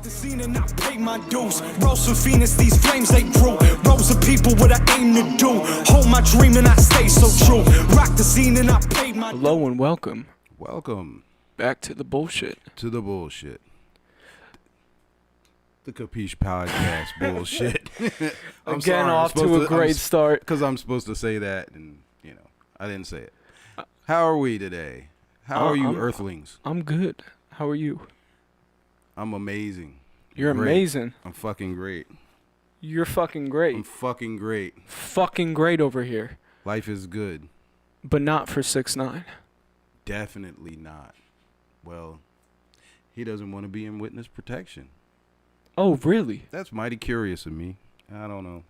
the scene and I pay my dues. Rose from Phoenix, these flames they grew. Rows of people what I aim to do. Hold my dream and I stay so true. Rock the scene and I paid my. Hello and welcome. Welcome back to the bullshit. To the bullshit. The Capeesh Podcast bullshit. Again, off to a great start. Because I'm supposed to say that, and I didn't say it. How are we today? How are you, Earthlings? I'm good. How are you? I'm amazing. You're great. Amazing. I'm fucking great. You're fucking great. I'm fucking great. Fucking great over here. Life is good. But not for 6IX9. Definitely not. Well, he doesn't want to be in witness protection. Oh, really? That's mighty curious of me. I don't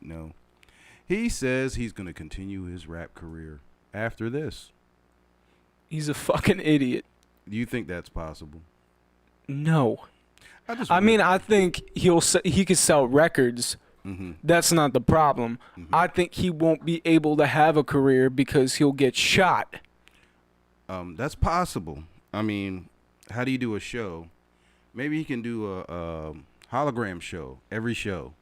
know. He says he's going to continue his rap career after this. He's a fucking idiot. Do you think that's possible? No. I think he could sell records. Mm-hmm. That's not the problem. Mm-hmm. I think he won't be able to have a career because he'll get shot. That's possible. I mean, how do you do a show? Maybe he can do a hologram show. Every show,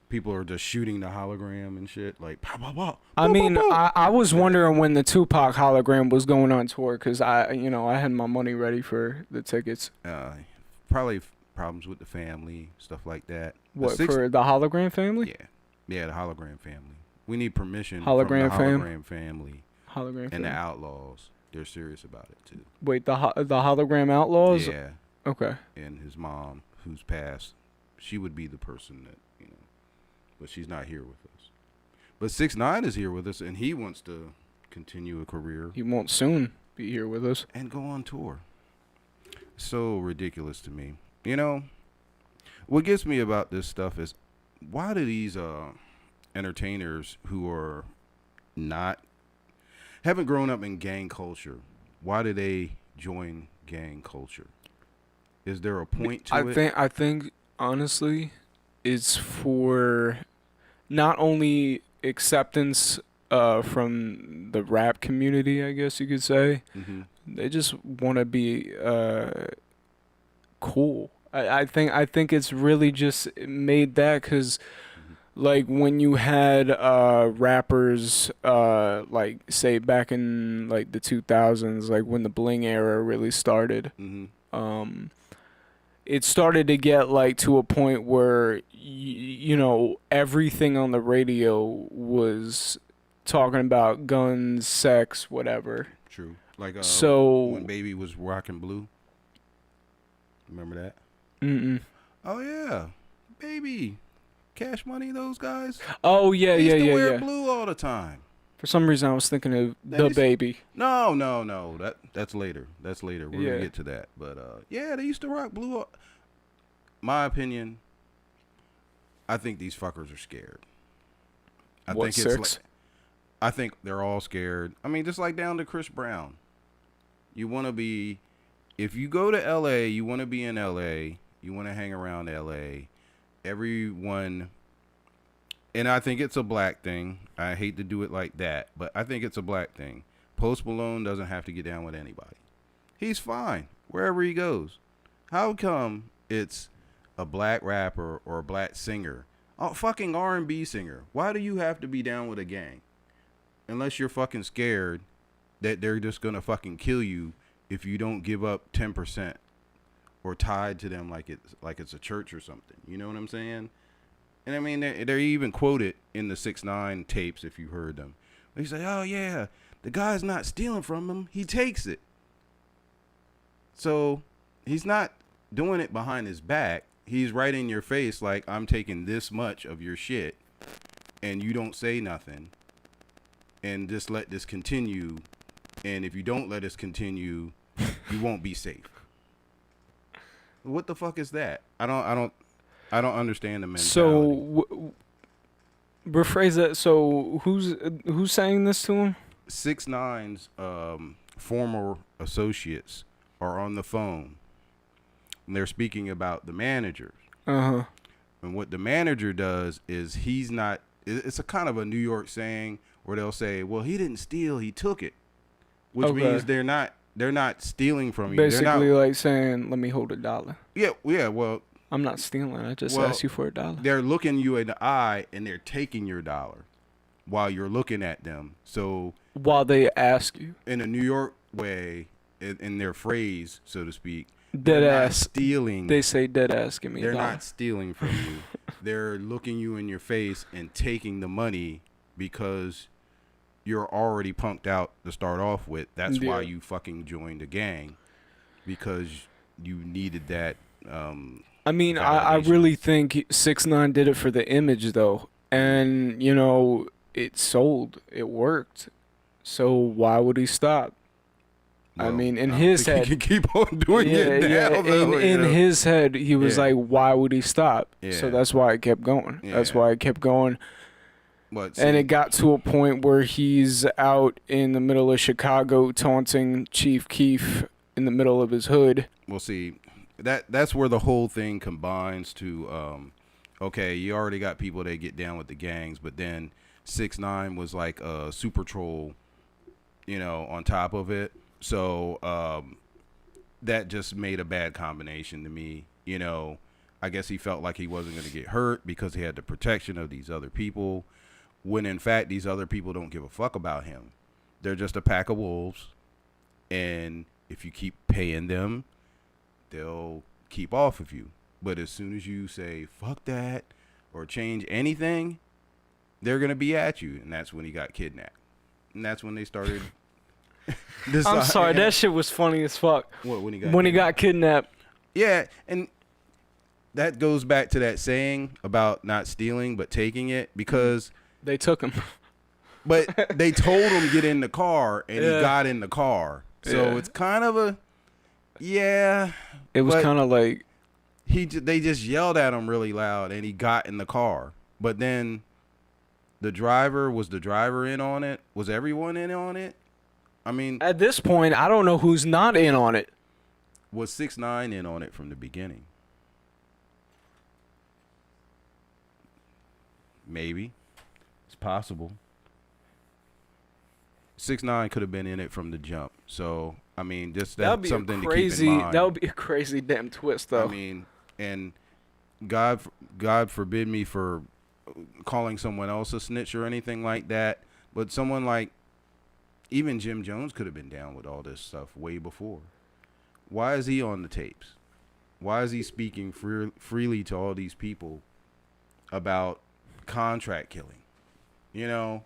people are just shooting the hologram and shit. Like, pow, pow, pow, I pow, mean, pow, pow. I was wondering when the Tupac hologram was going on tour because I had my money ready for the tickets. Probably problems with the family, stuff like that. What, for the hologram family? Yeah, the hologram family. We need permission hologram from the hologram family. Hologram and family. The Outlaws. They're serious about it too. Wait, the hologram Outlaws? Yeah. Okay. And his mom, who's passed, she would be the person that, but she's not here with us. But 6IX9IN is here with us, and he wants to continue a career. He won't soon be here with us. And go on tour. So ridiculous to me. What gets me about this stuff is, why do these entertainers who are haven't grown up in gang culture, why do they join gang culture? Is there a point to it? I think honestly, it's for not only acceptance from the rap community, I guess you could say. Mm-hmm. They just want to be cool. I think it's really just made that because, like, when you had rappers, like, say, back in, like, the 2000s, like, when the bling era really started, mm-hmm. It started to get, like, to a point where, everything on the radio was talking about guns, sex, whatever. True. Like, when Baby was rocking blue. Remember that? Mm-mm. Oh, yeah. Baby. Cash Money, those guys. Oh, yeah, they used to yeah. wear blue all the time. For some reason, I was thinking of Baby. No. That's later. We're going to get to that. But, they used to rock blue. My opinion, I think these fuckers are scared. I think they're all scared. I mean, just like down to Chris Brown. You want to be, if you go to L.A., you want to be in L.A., you want to hang around L.A., everyone, and I think it's a black thing. I hate to do it like that, but I think it's a black thing. Post Malone doesn't have to get down with anybody. He's fine wherever he goes. How come it's a black rapper or a black singer, a fucking R&B singer? Why do you have to be down with a gang? Unless you're fucking scared that they're just gonna fucking kill you if you don't give up 10% or tied to them like it's a church or something. You know what I'm saying? And I mean, they're even quoted in the 6IX9IN tapes if you heard them. They say, "Oh yeah, the guy's not stealing from him; he takes it." So he's not doing it behind his back. He's right in your face, like, I'm taking this much of your shit, and you don't say nothing, and just let this continue. And if you don't let us continue, you won't be safe. What the fuck is that? I don't understand the mentality. So, rephrase that. So, who's saying this to him? 6IX9IN's former associates are on the phone, and they're speaking about the managers. Uh-huh. And what the manager does is it's a kind of a New York saying where they'll say, well, he didn't steal, he took it. Which means they're not they're not stealing from you. Basically, like saying, "Let me hold $1." Yeah. Well, I'm not stealing. I just asked you for $1. They're looking you in the eye and they're taking your dollar while you're looking at them. So while they ask you, in a New York way, in their phrase, so to speak, dead ass stealing. They say dead ass. Give me They're $1. not stealing from you. They're looking you in your face and taking the money because you're already punked out to start off with. That's why you fucking joined a gang, because you needed that. I mean, I really think 6ix9ine did it for the image, though. And, you know, it sold. It worked. So why would he stop? Well, I mean, in his head. He can keep on doing it now. Yeah, Though, in his head, he was like, why would he stop? Yeah. So that's why it kept going. Yeah. That's why it kept going. But, and it got to a point where he's out in the middle of Chicago taunting Chief Keef in the middle of his hood. We'll see. That's where the whole thing combines to, okay, you already got people that get down with the gangs, but then 6ix9ine was like a super troll, you know, on top of it. So that just made a bad combination to me. You know, I guess he felt like he wasn't going to get hurt because he had the protection of these other people, when in fact these other people don't give a fuck about him. They're just a pack of wolves, and if you keep paying them, they'll keep off of you. But as soon as you say fuck that or change anything, they're gonna be at you. And that's when he got kidnapped, and that's when they started I'm sorry, that shit was funny as fuck. What, when he got kidnapped? Yeah, and that goes back to that saying about not stealing but taking it, because they took him. But they told him get in the car, and he got in the car. So it's kind of a It was kind of like they just yelled at him really loud, and he got in the car. But then the driver in on it? Was everyone in on it? I mean, at this point, I don't know who's not in on it. Was 6ix9ine in on it from the beginning? Maybe. It's possible. 6ix9ine could have been in it from the jump. So, I mean, just that's something to keep in mind. That would be a crazy damn twist, though. I mean, and God forbid me for calling someone else a snitch or anything like that, but someone like even Jim Jones could have been down with all this stuff way before. Why is he on the tapes? Why is he speaking freely to all these people about contract killing? You know?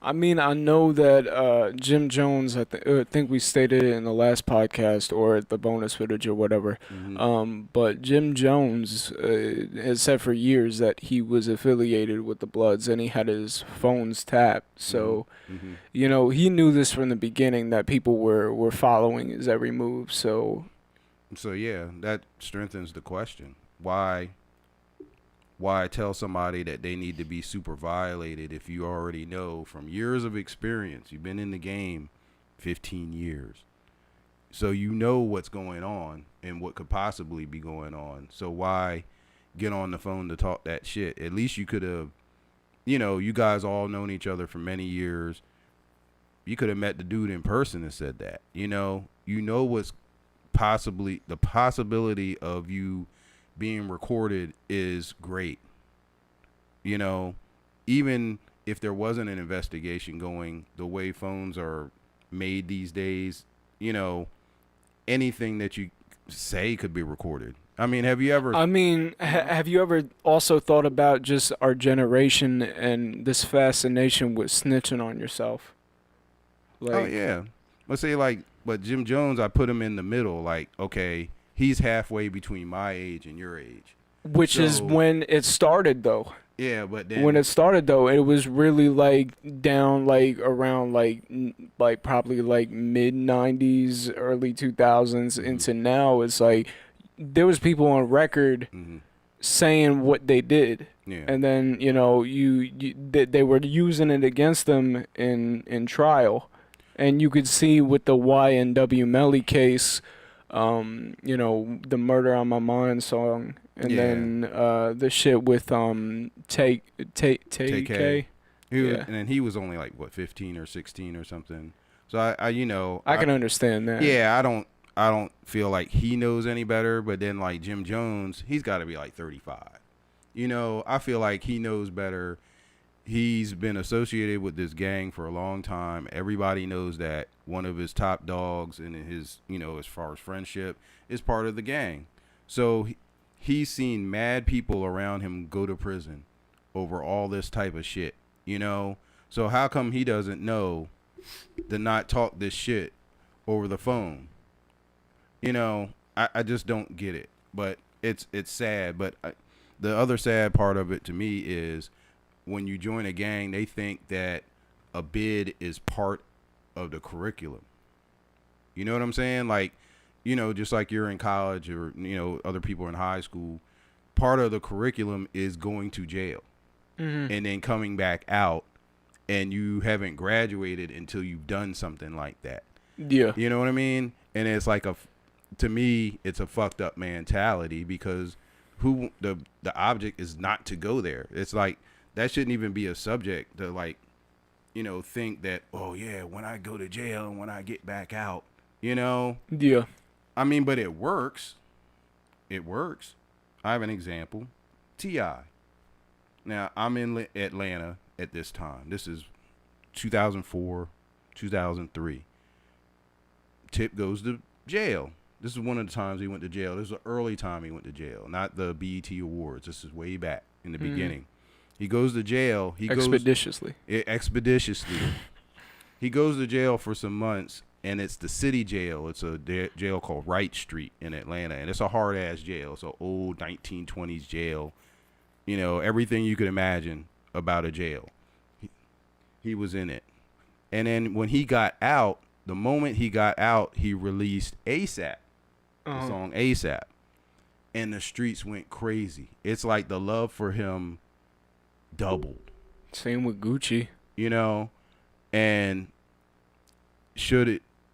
I mean, I know that Jim Jones, I think we stated it in the last podcast or the bonus footage or whatever, but Jim Jones has said for years that he was affiliated with the Bloods and he had his phones tapped. So, you know, he knew this from the beginning, that people were following his every move. So yeah, that strengthens the question. Why tell somebody that they need to be super violated if you already know from years of experience? You've been in the game 15 years. So you know what's going on and what could possibly be going on. So why get on the phone to talk that shit? At least you could have, you know, you guys all known each other for many years. You could have met the dude in person and said that. You know what's possibly the possibility of you being recorded is great. You know, even if there wasn't an investigation going the way phones are made these days, you know, anything that you say could be recorded. I mean, have you ever also thought about just our generation and this fascination with snitching on yourself? Like, oh yeah. Let's say but Jim Jones, I put him in the middle. Like, okay, he's halfway between my age and your age. Which is when it started, though. Yeah, but then when it started, though, it was really like down like around like probably like mid 90s, early 2000s into now. It's like there was people on record saying what they did. Yeah. And then, you know, they were using it against them in trial. And you could see with the YNW Melly case, you know, the Murder on My Mind song, and then the shit with Take K. And then he was only like what, 15 or 16 or something. So I can understand that. Yeah, I don't feel like he knows any better. But then like Jim Jones, he's got to be like 35. I feel like he knows better. He's been associated with this gang for a long time. Everybody knows that one of his top dogs in his, as far as friendship, is part of the gang. So he's seen mad people around him go to prison over all this type of shit, So how come he doesn't know to not talk this shit over the phone? I just don't get it. But it's sad. But the other sad part of it to me is when you join a gang, they think that a bid is part of the curriculum. You know what I'm saying? Like, just like you're in college or, other people in high school, part of the curriculum is going to jail and then coming back out, and you haven't graduated until you've done something like that. Yeah. You know what I mean? And it's like to me, it's a fucked up mentality because the object is not to go there. It's like, that shouldn't even be a subject to like, think that, oh yeah, when I go to jail and when I get back out, Yeah. I mean, but it works. It works. I have an example. T.I. Now, I'm in Atlanta at this time. This is 2004, 2003. Tip goes to jail. This is one of the times he went to jail. This is the early time he went to jail, not the BET Awards. This is way back in the beginning. He goes to jail. Expeditiously. He goes to jail for some months, and it's the city jail. It's a jail called Wright Street in Atlanta, and it's a hard-ass jail. It's an old 1920s jail. Everything you could imagine about a jail. He was in it. And then when he got out, the moment he got out, he released ASAP, the song ASAP. And the streets went crazy. It's like the love for him doubled. Same with Gucci. And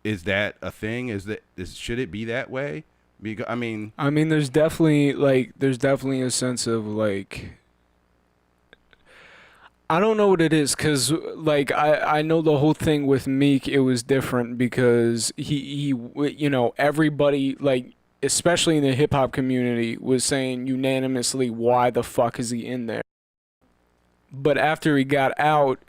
is that a thing? Should it be that way? Because I mean, there's definitely a sense of like, I don't know what it is, because like I know the whole thing with Meek, it was different because he everybody, like especially in the hip hop community, was saying unanimously, why the fuck is he in there? But after he got out,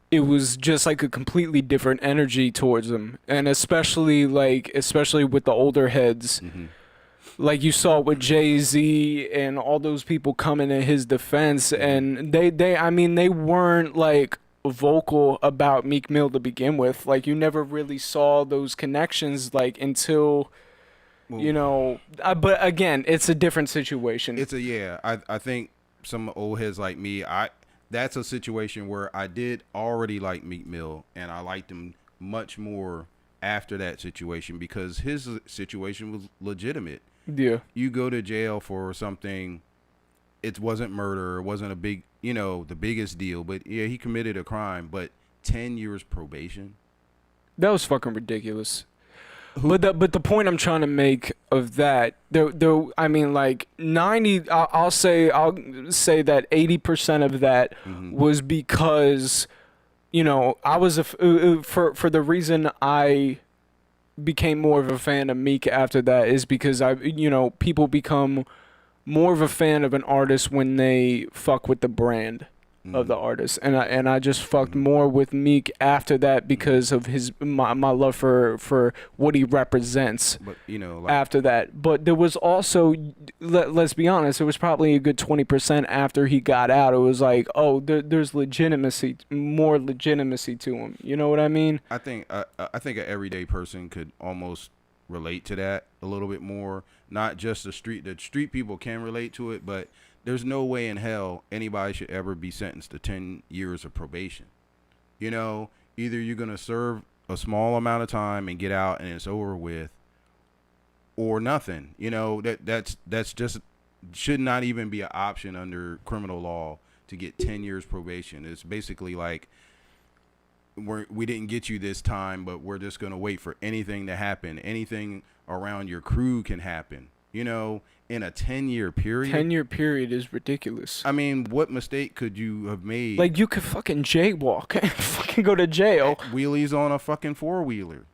it was just like a completely different energy towards him, and especially with the older heads. Like you saw with Jay-Z and all those people coming in his defense, and they weren't like vocal about Meek Mill to begin with. Like you never really saw those connections like until, but again, it's a different situation. I think some old heads like me, that's a situation where I did already like Meek Mill, and I liked him much more after that situation because his situation was legitimate. Yeah. You go to jail for something, it wasn't murder, it wasn't a big, the biggest deal, but yeah, he committed a crime, but 10 years probation. That was fucking ridiculous. But the point I'm trying to make of that, I mean, like 90, I'll say that 80% of that was because, I was for the reason I became more of a fan of Meek after that is because people become more of a fan of an artist when they fuck with the brand of the artist, and I just fucked more with Meek after that because of my love for what he represents. But after that, but there was also, let's be honest, there was probably a good 20% after he got out. It was like, oh, there's more legitimacy to him. You know what I mean? I think an everyday person could almost relate to that a little bit more. Not just the street people can relate to it, but there's no way in hell anybody should ever be sentenced to 10 years of probation. Either you're going to serve a small amount of time and get out and it's over with, or nothing. That's just should not even be an option under criminal law to get 10 years probation. It's basically like, we didn't get you this time, but we're just going to wait for anything to happen. Anything around your crew can happen. You know, in a 10-year period. 10-year period is ridiculous. I mean, what mistake could you have made? Like, you could fucking jaywalk and fucking go to jail. Wheelies on a fucking 4-wheeler,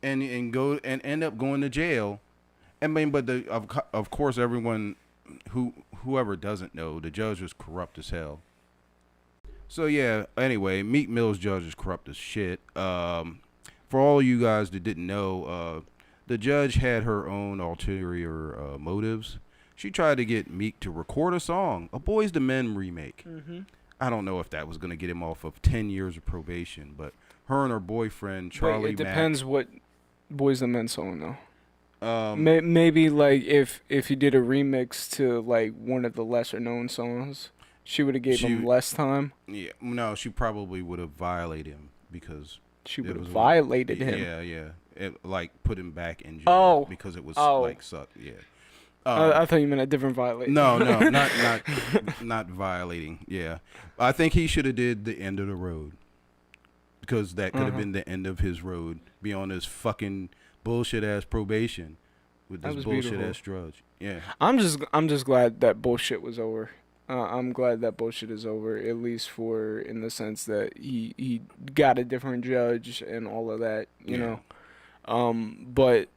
and go and end up going to jail. I mean, but of course, everyone whoever doesn't know, the judge was corrupt as hell. So yeah. Anyway, Meek Mill's judge is corrupt as shit. For all you guys that didn't know, the judge had her own ulterior motives. She tried to get Meek to record a song, a Boyz II Men remake. Mm-hmm. I don't know if that was going to get him off of 10 years of probation, but her and her boyfriend, Charlie It depends Mack, what Boyz II Men song, though. Maybe, like, if he did a remix to, like, one of the lesser-known songs, she would have gave him less time. Yeah, no, she probably would have violated him because... She would have violated him. Yeah. Like, put him back in jail because it was, like, suck. Yeah. I thought you meant a different violation. No, not violating. Yeah, I think he should have did the end of the road because that could have been the end of his road. Be on his fucking bullshit ass probation with this bullshit ass drudge. Yeah, I'm just glad that bullshit was over. I'm glad that bullshit is over, at least for in the sense that he got a different judge and all of that, you know. But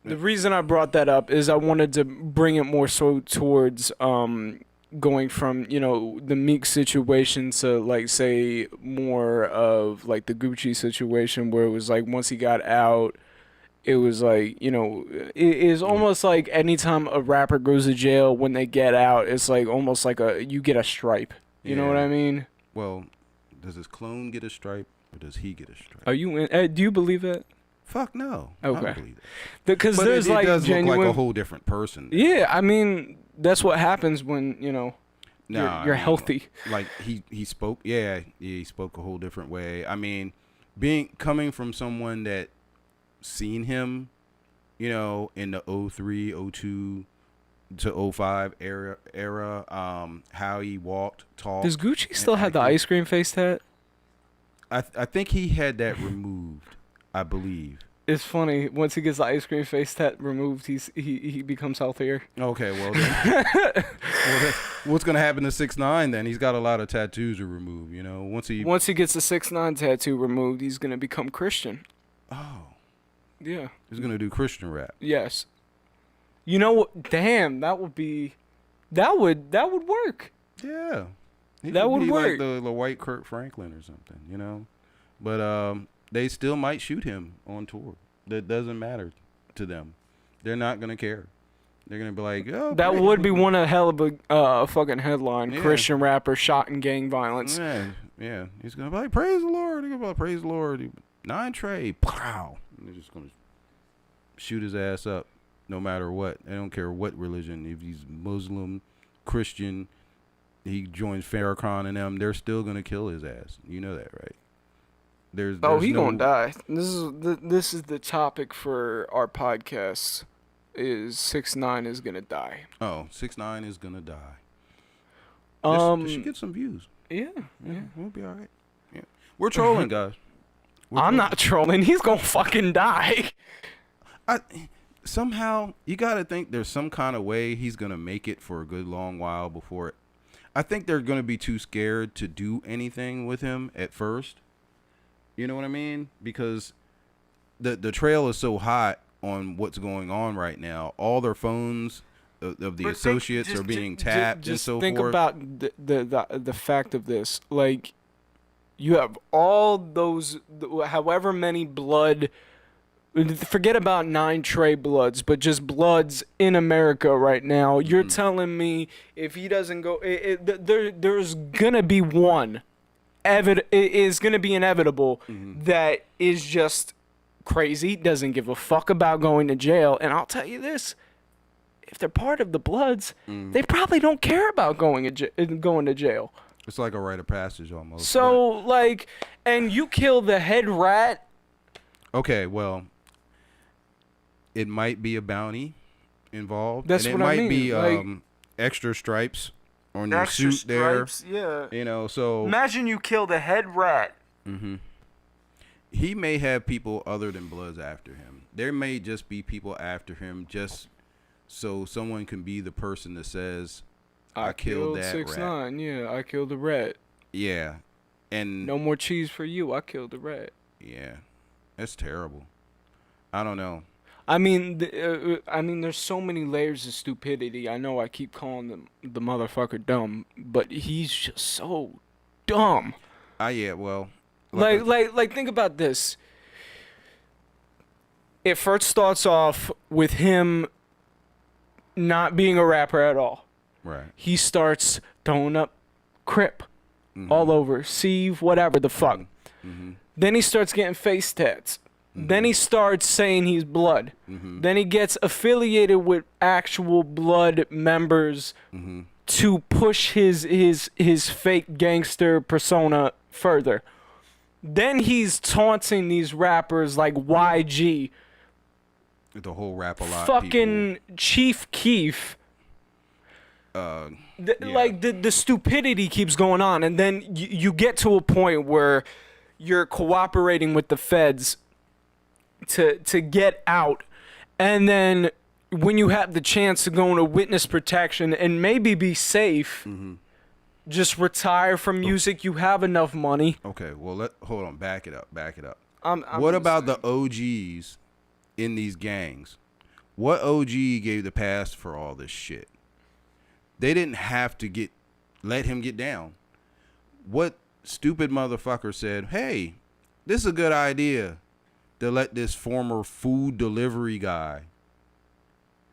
the reason I brought that up is I wanted to bring it more so towards going from, you know, the Meek situation to, like, say more of like the Gucci situation where it was like once he got out, it was like, you know, it is almost like anytime a rapper goes to jail, when they get out, it's like almost like you get a stripe. You know what I mean? Well, does his clone get a stripe or does he get a stripe? Are you in? Do you believe that? Fuck no. Okay. I don't believe that. Because there's it like does genuine... look like a whole different person. Yeah, I mean, that's what happens when, you know, you're healthy. Like he spoke. Yeah, he spoke a whole different way. I mean, coming from someone that seen him, you know, in the 03, 02 to 05 era, how he walked, talked. Does Gucci still have the ice cream face tat? I think he had that removed, I believe. It's funny, once he gets the ice cream face tat removed, he becomes healthier. Okay, well then, what's gonna happen to 6ix9ine then? He's got a lot of tattoos to remove, you know. Once he gets the 6ix9ine tattoo removed, he's gonna become Christian. Oh. Yeah. He's gonna do Christian rap. Yes. You know what? Damn, that would work. Yeah. That would work. Like the white Kirk Franklin or something, you know. But they still might shoot him on tour. That doesn't matter to them. They're not gonna care. They're gonna be like, oh. That would be one hell of a fucking headline. Yeah. Christian rapper shot in gang violence. Yeah. He's gonna be like, praise the Lord. They're gonna be like, praise the Lord. 9 Trey, pow. And they're just gonna shoot his ass up, no matter what. They don't care what religion. If he's Muslim, Christian, he joins Farrakhan and them, they're still gonna kill his ass. You know that, right? There's he gonna die. This is the topic for our podcast. Is 6ix9ine is gonna die? Oh, 6ix9ine is gonna die. This should get some views. Yeah. We'll be all right. Yeah, we're trolling, guys. I'm not trolling. He's gonna fucking die. Somehow you gotta think there's some kind of way he's gonna make it for a good long while before it. I think they're gonna be too scared to do anything with him at first. You know what I mean? Because the trail is so hot on what's going on right now. All their phones of the associates are being tapped and so forth. Just think about the fact of this. Like, you have all those, however many blood. Forget about 9 Trey bloods, but just bloods in America right now. You're telling me if he doesn't go, there's gonna be one. It is gonna be inevitable that is just crazy, doesn't give a fuck about going to jail. And I'll tell you this: if they're part of the Bloods, they probably don't care about going to jail. It's like a rite of passage almost. So, like, and you kill the head rat. Okay, well, it might be a bounty involved. That's and what I mean. It might be like, extra stripes on your suit there. Yeah. You know, so imagine you kill the head rat. he may have people other than Bloods after him. There may just be people after him just so someone can be the person that says, I killed that 6ix9ine. Yeah, I killed the rat. Yeah. And no more cheese for you. I killed the rat. Yeah. That's terrible. I don't know. I mean, there's so many layers of stupidity. I know I keep calling the motherfucker dumb, but he's just so dumb. Yeah, well. Like think about this. It first starts off with him not being a rapper at all. Right. He starts throwing up Crip all over, Ciph, whatever the fuck. Mm-hmm. Then he starts getting face tats. Then he starts saying he's Blood. Then he gets affiliated with actual Blood members to push his fake gangster persona further. Then he's taunting these rappers like YG. The whole rap a lot. Fucking people. Chief Keef. Yeah. Like the stupidity keeps going on, and then you get to a point where you're cooperating with the feds to get out, and then when you have the chance to go into witness protection and maybe be safe, just retire from music. You have enough money. Okay, well, hold on. Back it up. I'm what about the OGs in these gangs? What OG gave the pass for all this shit? They didn't have to let him get down. What stupid motherfucker said, hey, this is a good idea to let this former food delivery guy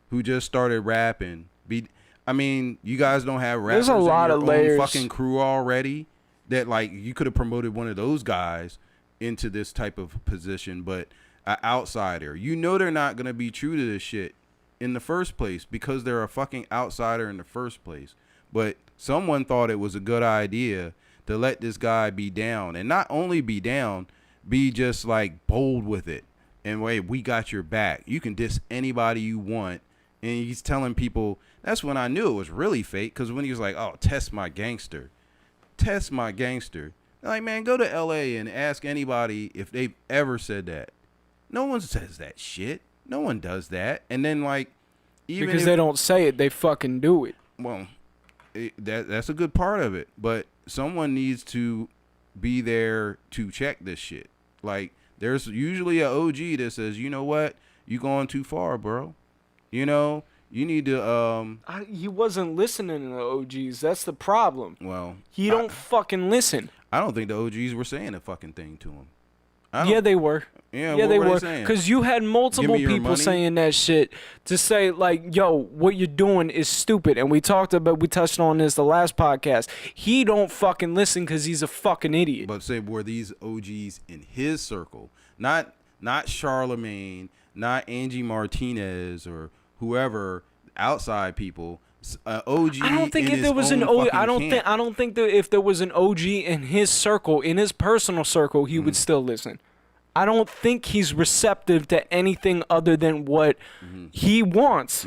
who just started rapping be... I mean, you guys don't have rappers There's a lot in of your layers. own fucking crew already that, like, you could have promoted one of those guys into this type of position, but an outsider. You know they're not going to be true to this shit in the first place because they're a fucking outsider in the first place. But someone thought it was a good idea to let this guy be down. And not only be down, be just, like, bold with it. And, wait, we got your back. You can diss anybody you want. And he's telling people, that's when I knew it was really fake, because when he was like, oh, test my gangster. Test my gangster. Like, man, go to L.A. and ask anybody if they've ever said that. No one says that shit. No one does that. And then, like, even because they don't say it, they fucking do it. Well, that's a good part of it. But someone needs to be there to check this shit. Like, there's usually an OG that says, you know what? You going too far, bro. You know, you need to he wasn't listening to the OGs. That's the problem. Well, he don't fucking listen. I don't think the OGs were saying a fucking thing to him. Yeah, they were. Yeah, yeah, what they were were. saying? Because you had multiple people saying that shit to say, like, yo, what you're doing is stupid. And we touched on this the last podcast. He don't fucking listen because he's a fucking idiot. But say, were these OGs in his circle? Not Charlemagne, not Angie Martinez or whoever, outside people. OG. I don't think if there was an OG, I don't think that if there was an OG in his circle, in his personal circle, he would still listen. I don't think he's receptive to anything other than what he wants.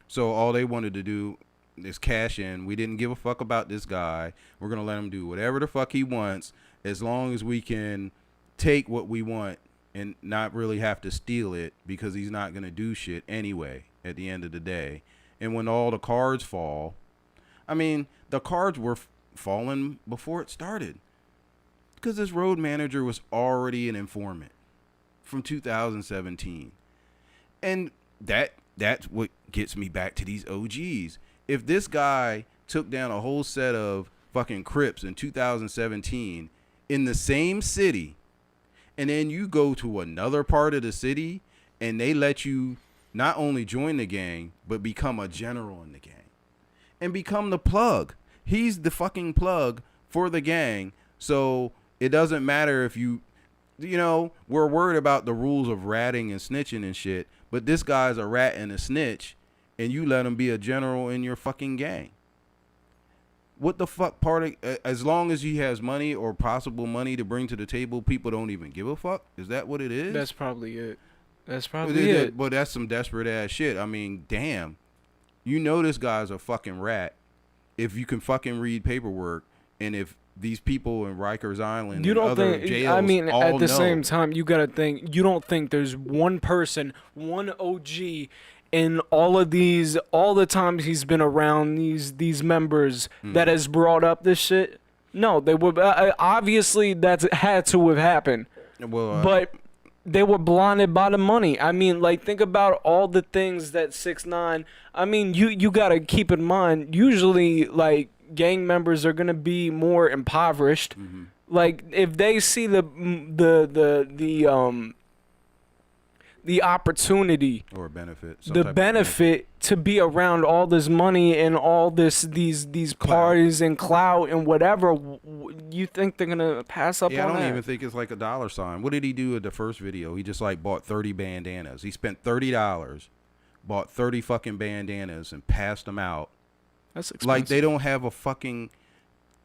So all they wanted to do is cash in. We didn't give a fuck about this guy. We're gonna let him do whatever the fuck he wants, as long as we can take what we want and not really have to steal it, because he's not gonna do shit anyway at the end of the day. And when all the cards fall, I mean, the cards were falling before it started, because this road manager was already an informant from 2017. And that's what gets me back to these OGs. If this guy took down a whole set of fucking Crips in 2017 in the same city, and then you go to another part of the city and they let you not only join the gang, but become a general in the gang and become the plug. He's the fucking plug for the gang. So it doesn't matter if you know, we're worried about the rules of ratting and snitching and shit, but this guy's a rat and a snitch, and you let him be a general in your fucking gang. What the fuck as long as he has money or possible money to bring to the table, people don't even give a fuck? Is that what it is? That's probably it. But that's some desperate ass shit. I mean, damn. You know this guy's a fucking rat if you can fucking read paperwork, and if these people in Rikers Island You and don't other think? jails I mean, all at the know. same time, you gotta think. You don't think there's one person, one OG, in all of these, all the times he's been around these members that has brought up this shit? No, they were obviously that's had to have happened, Well, but they were blinded by the money. I mean, like, think about all the things that 6ix9ine. I mean, you gotta keep in mind. Usually, like, gang members are gonna be more impoverished. Like, if they see the opportunity, or benefit. some the type of benefit to be around all this money and all these Clout. parties and clout and whatever, you think they're gonna pass up Yeah, on I don't that? even think it's like a dollar sign. What did he do at the first video? He just like bought 30 bandanas. He spent $30, bought 30 fucking bandanas and passed them out. That's expensive. Like they don't have a fucking.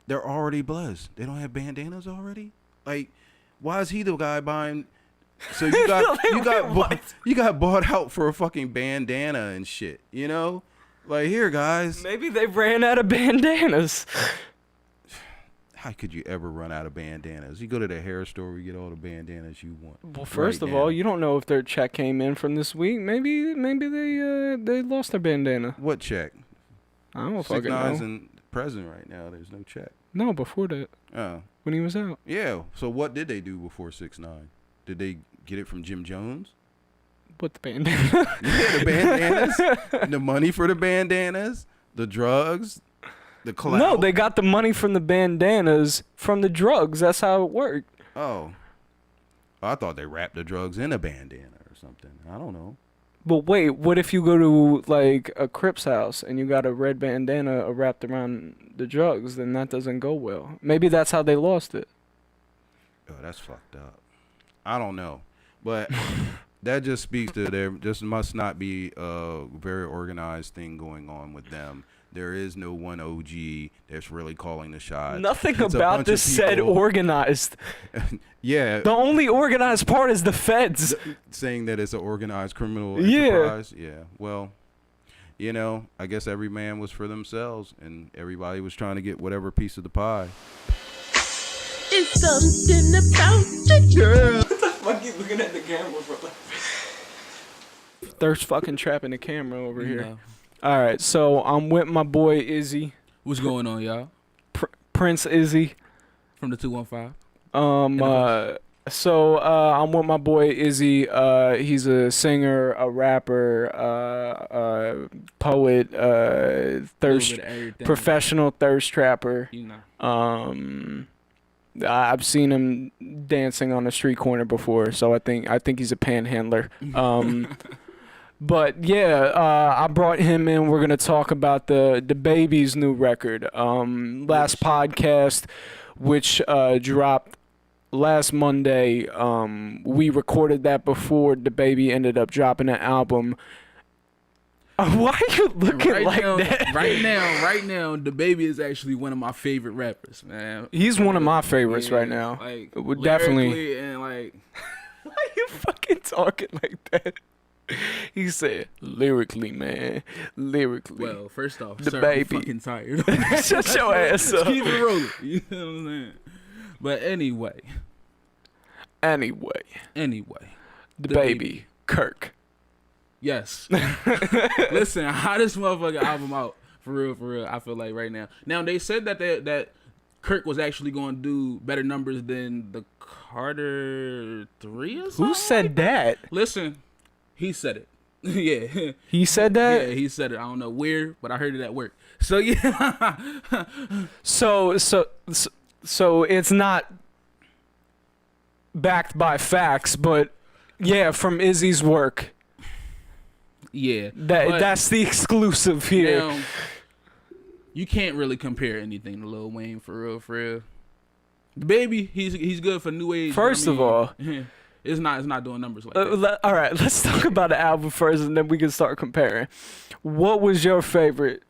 They're already blessed. They don't have bandanas already. Like, why is he the guy buying? So you got you got bought out for a fucking bandana and shit. You know, like, here, guys. Maybe they ran out of bandanas. How could you ever run out of bandanas? You go to the hair store, you get all the bandanas you want. Well, first right of all, now. you don't know if their check came in from this week. Maybe they lost their bandana. What check? I don't fucking know. 6ix9ine's in prison right now. There's no check. No, before that, Oh, when he was out. yeah. So what did they do before 6ix9ine? Did they get it from Jim Jones? But the bandana. Yeah, the bandanas, the money for the bandanas, the drugs, the clout. No, they got the money from the bandanas from the drugs. That's how it worked. Oh, I thought they wrapped the drugs in a bandana or something. I don't know. But wait, what if you go to, like, a Crip's house and you got a red bandana wrapped around the drugs? Then that doesn't go well. Maybe that's how they lost it. Oh, that's fucked up. I don't know, but that just speaks to there just must not be a very organized thing going on with them. There is no one OG that's really calling the shots. Nothing It's a about bunch this of said people- organized. Yeah, The only organized part is the feds. saying that it's an organized criminal Yeah. enterprise. Yeah. Well, you know, I guess every man was for themselves, and everybody was trying to get whatever piece of the pie. It's something about the girl. Fuck you looking at the camera, bro. Thirst fucking trapping the camera over here. No. All right, so I'm with my boy Izzy, What's going on, y'all? Prince Izzy. From the 215. So I'm with my boy Izzy. He's a singer, a rapper, poet, thirst, Little bit of everything. professional thirst trapper. You know. I've seen him dancing on a street corner before, so I think he's a panhandler. But yeah, I brought him in. We're gonna talk about the baby's new record. Last podcast, which dropped last Monday. We recorded that before the baby ended up dropping an album. Why are you looking like that? Right now, the baby is actually one of my favorite rappers, man. He's one of my favorites right now. Like, Definitely. lyrically and like, Why are you fucking talking like that? He said, lyrically, man. Lyrically. well, first off, The sir, baby. I'm fucking tired. Shut your ass up. Keep it rolling. You know what I'm saying? But anyway, Anyway, the baby, KIRK. yes. Listen, hottest motherfucking album out for real. I feel like right now. Now they said that that KIRK was actually going to do better numbers than the Carter 3 or something. Who said that? Listen, he said it. Yeah. He said that? Yeah, he said it. I don't know where, but I heard it at work. So yeah. So it's not backed by facts, but yeah, from Izzy's work. Yeah. That's the exclusive here. Now, you can't really compare anything to Lil Wayne for real. The baby, he's good for new age. First of all, it's not doing numbers like that. all right, let's talk about the album first, and then we can start comparing. What was your favorite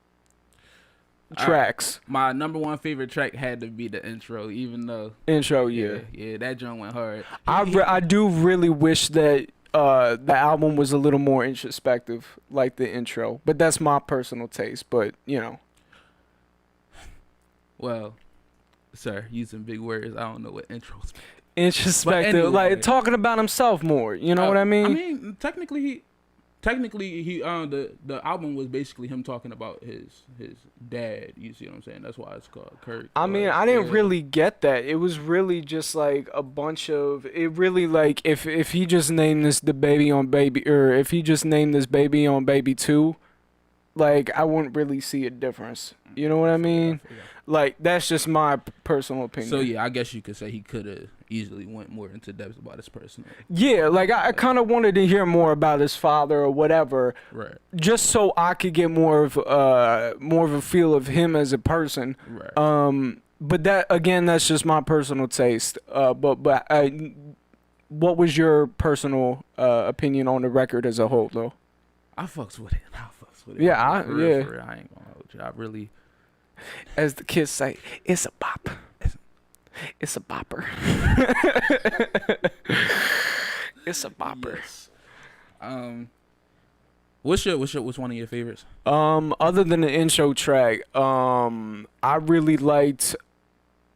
tracks? My number one favorite track had to be the intro, even though Intro, yeah. that joint went hard. I do really wish that the album was a little more introspective, like the intro. But that's my personal taste. But you know, Well, Sir, using big words. I don't know what intros. Introspective, anyway. like talking about himself more. You know what I mean? I mean, technically, the album was basically him talking about his dad. You see what I'm saying? That's why it's called KIRK. I mean, I didn't really get that. It was really just like a bunch of it. Really, like if he just named this the baby on baby, or if he just named this baby on baby 2, like I wouldn't really see a difference. You know what I mean? Like that's just my personal opinion. So yeah, I guess you could say he could have easily went more into depth about his personal. Yeah, like I kind of wanted to hear more about his father or whatever, Right. just so I could get more of a feel of him as a person. Right. But that again, that's just my personal taste. But what was your personal opinion on the record as a whole, though? I fucks with it. Yeah, For real, I ain't gonna hold you. I really, as the kids say, it's a bop. It's a bopper. It's a bopper. Yes. What's one of your favorites? Other than the intro track, I really liked.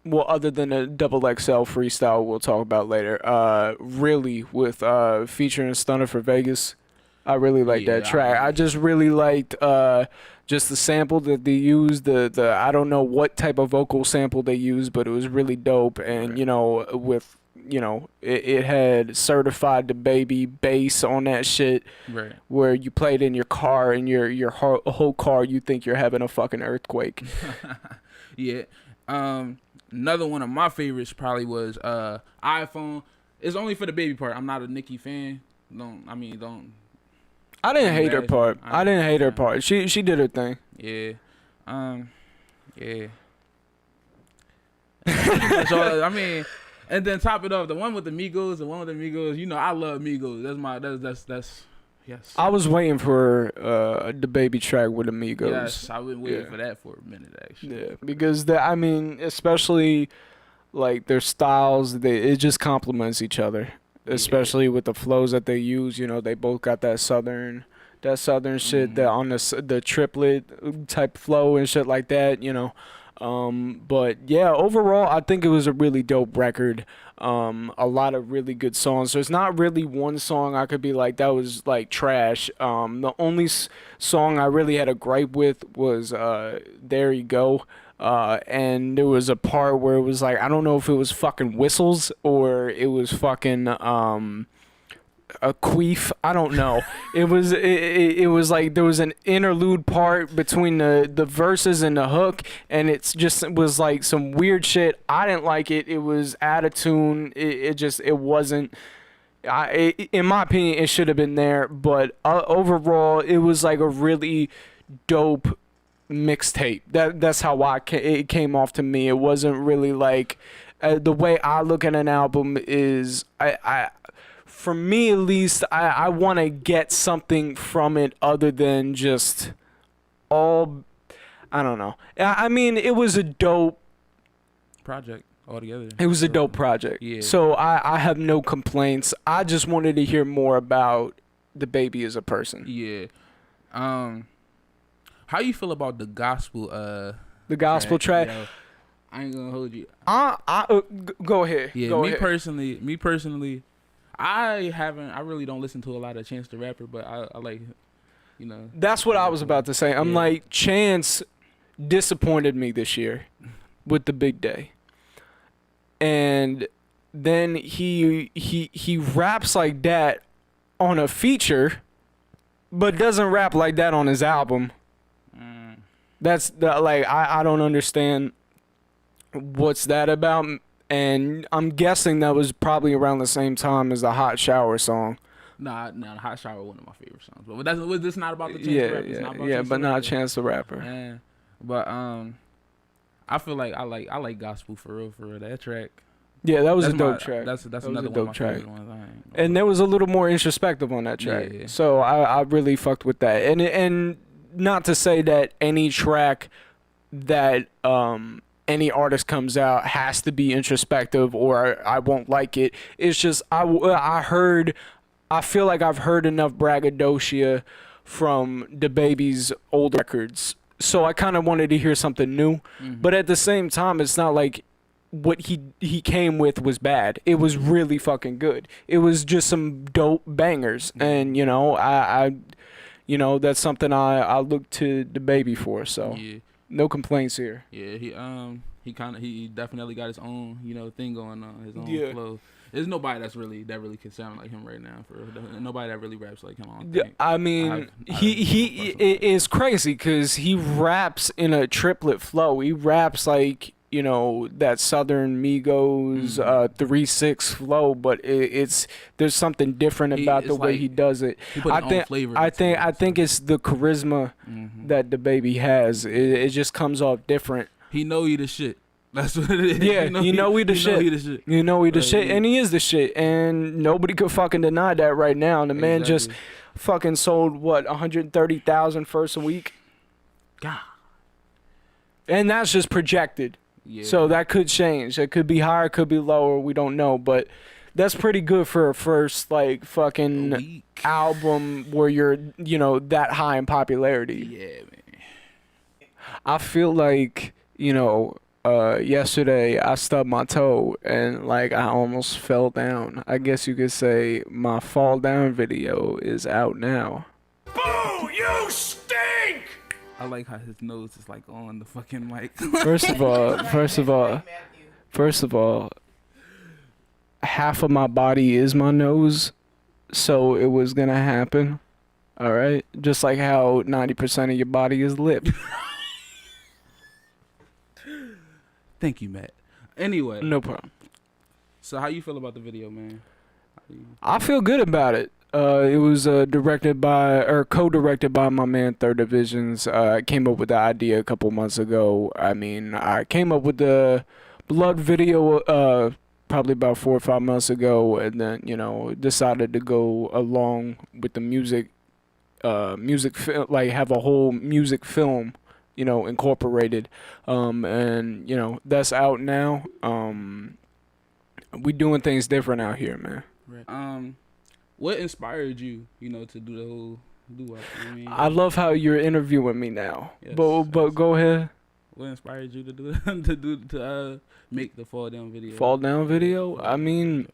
Well, other than the Double XL freestyle, we'll talk about later. Really, with featuring Stunner for Vegas, I really liked that track. I just really liked just the sample that they used. The I don't know what type of vocal sample they used, but it was really dope. And you know, with it had certified the baby bass on that shit, Right. where you play it in your car and your whole car, you think you're having a fucking earthquake. Yeah. Another one of my favorites probably was iPhone. It's only for the baby part. I'm not a Nicki fan. I didn't hate her embarrass part. me. I didn't hate her part. She did her thing. Yeah. Yeah. That's all, I mean, and then top it off, the one with the Migos, you know I love Migos. That's yes. I was waiting for the baby track with Amigos. Yes, I've been waiting for that for a minute actually. Yeah, because I mean, especially like their styles, it just complements each other. Especially with the flows that they use, you know, they both got that southern shit that on the triplet type flow and shit like that, you know. But yeah, overall, I think it was a really dope record. A lot of really good songs. There's not really one song I could be like that was like trash. The only song I really had a gripe with was "There You Go." And there was a part where it was like, I don't know if it was fucking whistles or it was fucking a queef. I don't know. It was like there was an interlude part between the verses and the hook, and it was like some weird shit. I didn't like it. It was out of tune. It wasn't. In my opinion, it should have been there, but overall, it was like a really dope mixtape. That's how it came off to me. It wasn't really like the way I look at an album is I for me at least I want to get something from it other than just all. I don't know. I mean, it was a dope Project altogether. It was a dope project. Yeah. So I have no complaints. I just wanted to hear more about the baby as a person. Yeah. How you feel about the gospel? The gospel track. Yo, I ain't gonna hold you. Go ahead. Yeah. Go me ahead. personally, I really don't listen to a lot of Chance the Rapper, but I like, you know. That's what I was about to say. I'm like, Chance disappointed me this year with the Big Day. And then he raps like that on a feature, but doesn't rap like that on his album. That's like I don't understand what's that about, and I'm guessing that was probably around the same time as the Hot Shower song. Nah, Hot Shower one of my favorite songs, but this not about the Chance the Rapper. It's not about Chance but the not Rapper. Chance the Rapper. Yeah, but I feel like I like gospel for real. That track. Yeah, that was That's a dope my- track. That's was another a one of my dope track. favorite ones. And there was a little more introspective on that track. Yeah. So I really fucked with that. And not to say that any track that any artist comes out has to be introspective or I won't like it. It's just I feel like I've heard enough braggadocio from the baby's old records. So I kind of wanted to hear something new. Mm-hmm. But at the same time, it's not like what he came with was bad. It was really fucking good. It was just some dope bangers, and you know, I you know, that's something I look to the baby for. So Yeah. no complaints here. Yeah, he definitely got his own, you know, thing going on, his own Yeah. flow. There's nobody that really can sound like him right now. For real. Nobody that really raps like him. I don't Yeah, think. I mean, it is crazy because he raps in a triplet flow. He raps like, you know, that Southern Migos 3-6 flow, but there's something different about the way like he does it. he put his own flavor I into it, think it's the charisma that the baby has. It just comes off different. He know he the shit. That's what it is. Yeah, you know he the shit. You know he the shit, yeah. and he is the shit, and nobody could fucking deny that right now. The man just fucking sold what 130,000 first a week, God. and that's just projected. Yeah. So that could change. It could be higher, could be lower. We don't know, but that's pretty good for a first like fucking album where you're, you know, that high in popularity. Yeah, man. I feel like, you know, yesterday I stubbed my toe and like I almost fell down. I guess you could say my fall down video is out now. Boo! You stink! I like how his nose is like on the fucking mic. First of all, half of my body is my nose, so it was gonna happen. All right, just like how 90% of your body is lip. Thank you, Matt. Anyway, No problem. so how you feel about the video, man? I feel good about it. It was co-directed by my man Third Divisions. I came up with the idea a couple months ago. I mean, I came up with the Blood video probably about 4 or 5 months ago, and then, you know, decided to go along with the music like have a whole music film, you know, incorporated, and you know that's out now. We doing things different out here, man. Right. What inspired you, you know, to do the whole do-wop? You know what I mean? I love how you're interviewing me now. Yes, but go ahead. What inspired you to do to make the Fall Down video? Fall Down video. I mean,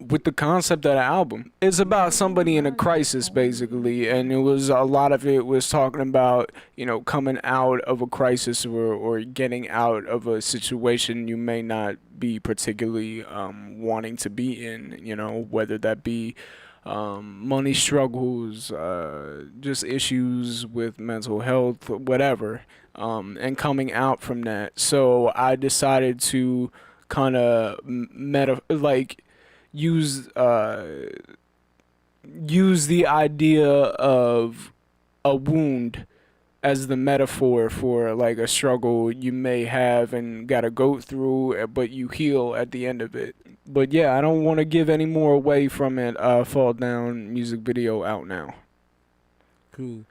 with the concept of the album, it's about somebody in a crisis basically, and it was a lot of it was talking about, you know, coming out of a crisis or getting out of a situation you may not be particularly wanting to be in, you know, whether that be money struggles, just issues with mental health, whatever, and coming out from that. So I decided to kind of use the idea of a wound as the metaphor for like a struggle you may have and gotta go through, but you heal at the end of it. But yeah, I don't want to give any more away from it. Fall Down music video out now. Cool.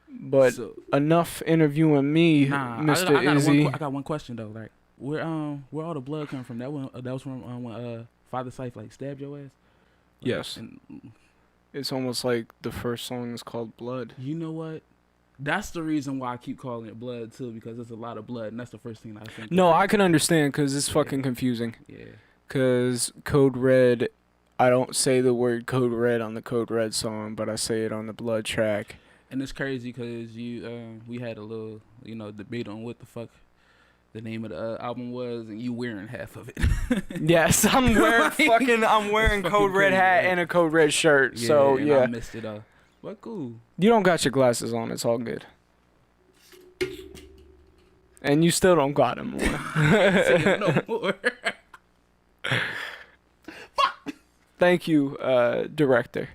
But enough interviewing me, Mr. Izzy. I got one question though. Like, where all the blood come from? That was from when Father Ciph like stabbed your ass. Yes. And It's almost like the first song is called Blood. you know what? That's the reason why I keep calling it Blood too, because there's a lot of blood, and that's the first thing I think. No, I can understand because it's fucking confusing. Yeah. Because Code Red, I don't say the word Code Red on the Code Red song, but I say it on the Blood track. And it's crazy because we had a little, you know, debate on what the fuck the name of the album was, and you wearing half of it. Yes, I'm wearing Code Red hat and a Code Red shirt. Yeah, so and yeah, I missed it all. But cool. You don't got your glasses on. It's all good. And you still don't got them on. No more. Thank you, director.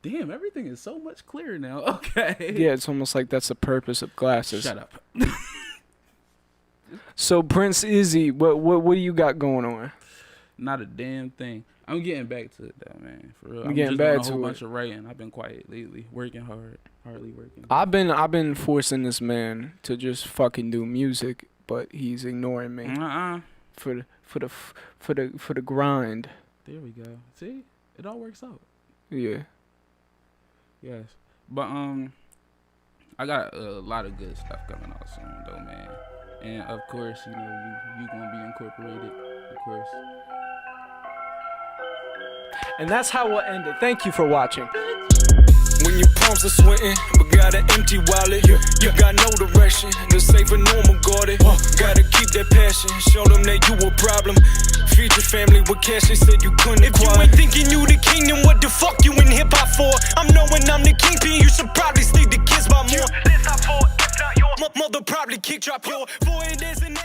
Damn, everything is so much clearer now. Okay. Yeah, it's almost like that's the purpose of glasses. Shut up. So Prince Izzy, what do you got going on? Not a damn thing. I'm getting back to it though, man. For real. I'm I'm getting just back doing a to whole it. bunch of writing. I've been quiet lately, working hardly working. I've been forcing this man to just fucking do music, but he's ignoring me for the grind. There we go. See, it all works out. Yeah. Yes, but I got a lot of good stuff coming out soon though, man. And of course, you know, you gonna be incorporated, of course. And that's how we'll end it. Thank you for watching. When your palms are sweating, but got an empty wallet. You got no direction, the safe and normal guarded. Gotta keep that passion, show them that you a problem. Feed your family with cash, they said you couldn't acquire. If you ain't thinking you the king, then what the fuck you in hip-hop for? I'm knowing I'm the kingpin, you should probably sleep the kids by more. This not for, if not your mother probably kick drop your. For it is an